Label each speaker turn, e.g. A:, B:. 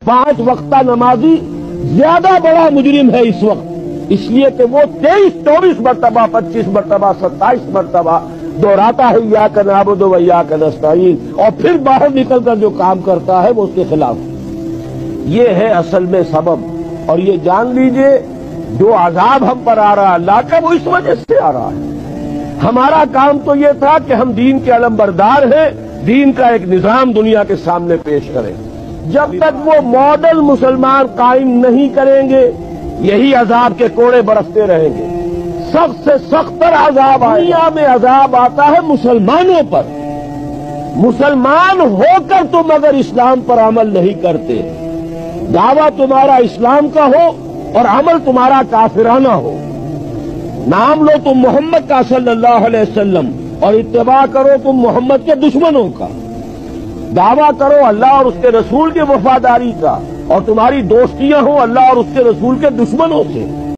A: 5 وقتہ نمازی زیادہ بڑا مجرم ہے اس وقت، اس لیے کہ وہ 23-24 مرتبہ 25 مرتبہ 27 مرتبہ دہراتا ہے ایاک نعبد و ایاک نستعین، اور پھر باہر نکل کر جو کام کرتا ہے وہ اس کے خلاف۔ یہ ہے اصل میں سبب، اور یہ جان لیجئے جو عذاب ہم پر آ رہا ہے اللہ کا وہ اس وجہ سے آ رہا ہے۔ ہمارا کام تو یہ تھا کہ ہم دین کے علمبردار ہیں، دین کا ایک نظام دنیا کے سامنے پیش کریں۔ جب تک وہ ماڈل مسلمان قائم نہیں کریں گے یہی عذاب کے کوڑے برستے رہیں گے۔ سخت سے سخت تر عذاب آئے، دنیا میں عذاب آتا ہے مسلمانوں پر۔ مسلمان ہو کر تم اگر اسلام پر عمل نہیں کرتے، دعویٰ تمہارا اسلام کا ہو اور عمل تمہارا کافرانہ ہو، نام لو تم محمد کا صلی اللہ علیہ وسلم اور اتباع کرو تم محمد کے دشمنوں کا، دعویٰ کرو اللہ اور اس کے رسول کی وفاداری کا اور تمہاری دوستیاں ہوں اللہ اور اس کے رسول کے دشمنوں سے،